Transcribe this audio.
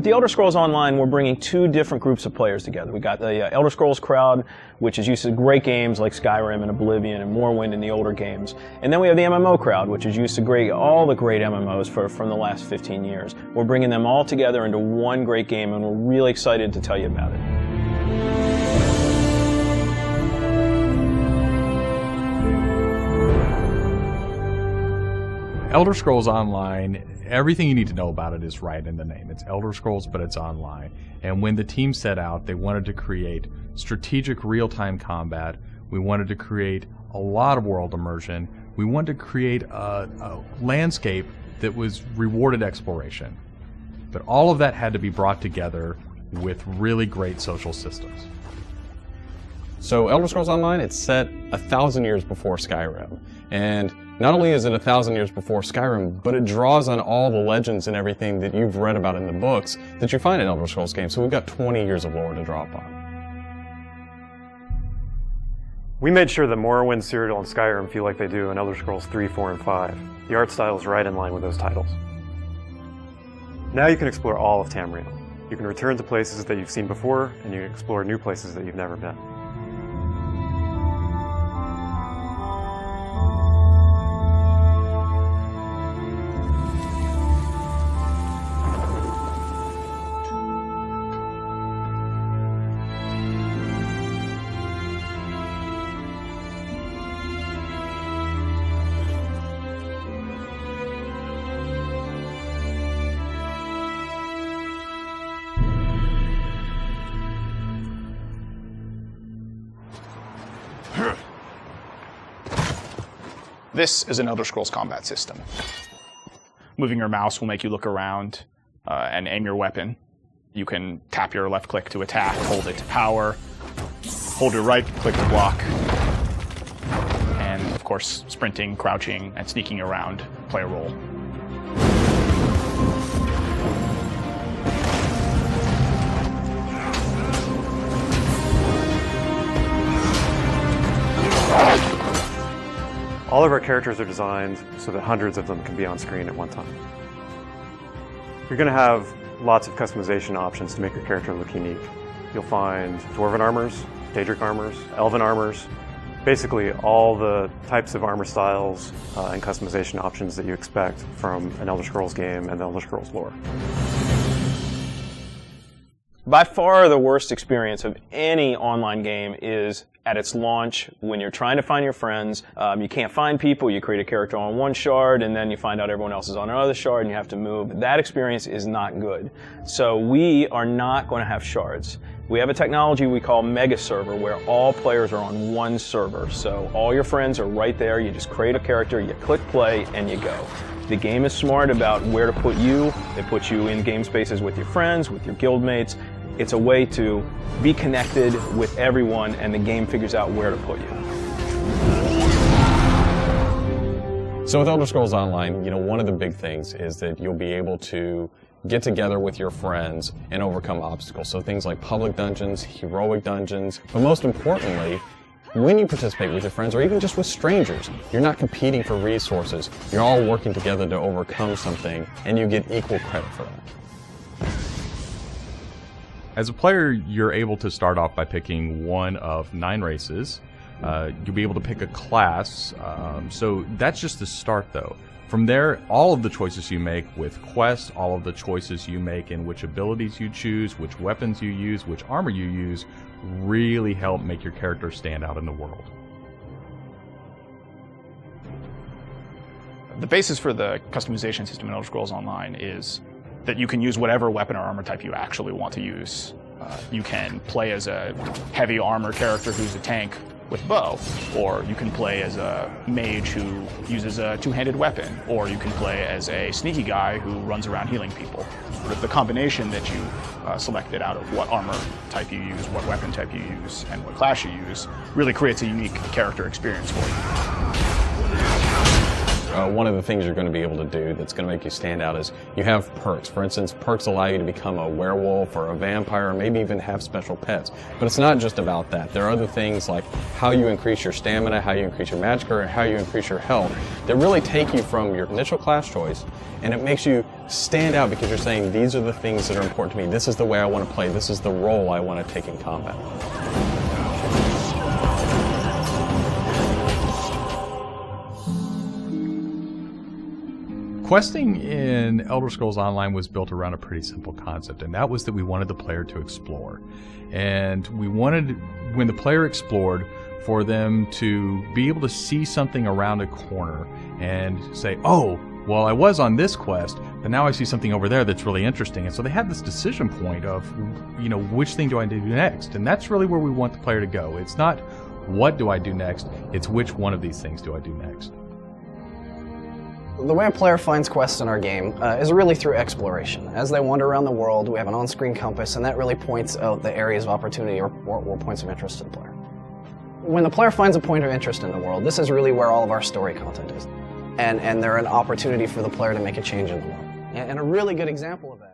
With the Elder Scrolls Online, we're bringing two different groups of players together. We got the Elder Scrolls crowd, which is used to great games like Skyrim and Oblivion and Morrowind and the older games. And then we have the MMO crowd, which is used to all the great MMOs from the last 15 years. We're bringing them all together into one great game, and we're really excited to tell you about it. Elder Scrolls Online, everything you need to know about it is right in the name. It's Elder Scrolls, but it's online. And when the team set out, they wanted to create strategic real-time combat. We wanted to create a lot of world immersion. We wanted to create a landscape that was rewarded exploration. But all of that had to be brought together with really great social systems. So Elder Scrolls Online, it's set 1,000 years before Skyrim. And not only is it 1,000 years before Skyrim, but it draws on all the legends and everything that you've read about in the books that you find in Elder Scrolls games. So we've got 20 years of lore to draw upon. We made sure that Morrowind, Cyrodiil, and Skyrim feel like they do in Elder Scrolls 3, 4, and 5. The art style is right in line with those titles. Now you can explore all of Tamriel. You can return to places that you've seen before, and you can explore new places that you've never been. This is an Elder Scrolls combat system. Moving your mouse will make you look around and aim your weapon. You can tap your left click to attack, hold it to power, hold your right click to block, and of course sprinting, crouching, and sneaking around play a role. All of our characters are designed so that hundreds of them can be on screen at one time. You're going to have lots of customization options to make your character look unique. You'll find Dwarven armors, Daedric armors, Elven armors, basically all the types of armor styles and customization options that you expect from an Elder Scrolls game and the Elder Scrolls lore. By far the worst experience of any online game is at its launch when you're trying to find your friends. You can't find people, you create a character on one shard and then you find out everyone else is on another shard and you have to move. That experience is not good. So we are not going to have shards. We have a technology we call Mega Server where all players are on one server. So all your friends are right there, you just create a character, you click play and you go. The game is smart about where to put you. It puts you in game spaces with your friends, with your guildmates. It's a way to be connected with everyone and the game figures out where to put you. So with Elder Scrolls Online, one of the big things is that you'll be able to get together with your friends and overcome obstacles. So things like public dungeons, heroic dungeons, but most importantly, when you participate with your friends or even just with strangers, you're not competing for resources. You're all working together to overcome something and you get equal credit for that. As a player, you're able to start off by picking one of 9 races. You'll be able to pick a class, so that's just the start though. From there, all of the choices you make with quests, all of the choices you make in which abilities you choose, which weapons you use, which armor you use, really help make your character stand out in the world. The basis for the customization system in Elder Scrolls Online is that you can use whatever weapon or armor type you actually want to use. You can play as a heavy armor character who's a tank with bow, or you can play as a mage who uses a two-handed weapon, or you can play as a sneaky guy who runs around healing people. The combination that you selected out of what armor type you use, what weapon type you use, and what class you use really creates a unique character experience for you. one of the things you're going to be able to do that's going to make you stand out is you have perks. For instance, perks allow you to become a werewolf or a vampire or maybe even have special pets. But it's not just about that. There are other things like how you increase your stamina, how you increase your magic, or how you increase your health that really take you from your initial class choice, and it makes you stand out because you're saying these are the things that are important to me. This is the way I want to play. This is the role I want to take in combat. Questing in Elder Scrolls Online was built around a pretty simple concept, and that was that we wanted the player to explore. And we wanted, when the player explored, for them to be able to see something around a corner and say, oh, well, I was on this quest, but now I see something over there that's really interesting. And so they had this decision point of, which thing do I do next? And that's really where we want the player to go. It's not what do I do next, it's which one of these things do I do next. The way a player finds quests in our game is really through exploration. As they wander around the world, we have an on-screen compass, and that really points out the areas of opportunity or points of interest to the player. When the player finds a point of interest in the world, this is really where all of our story content is. And they're an opportunity for the player to make a change in the world. And a really good example of that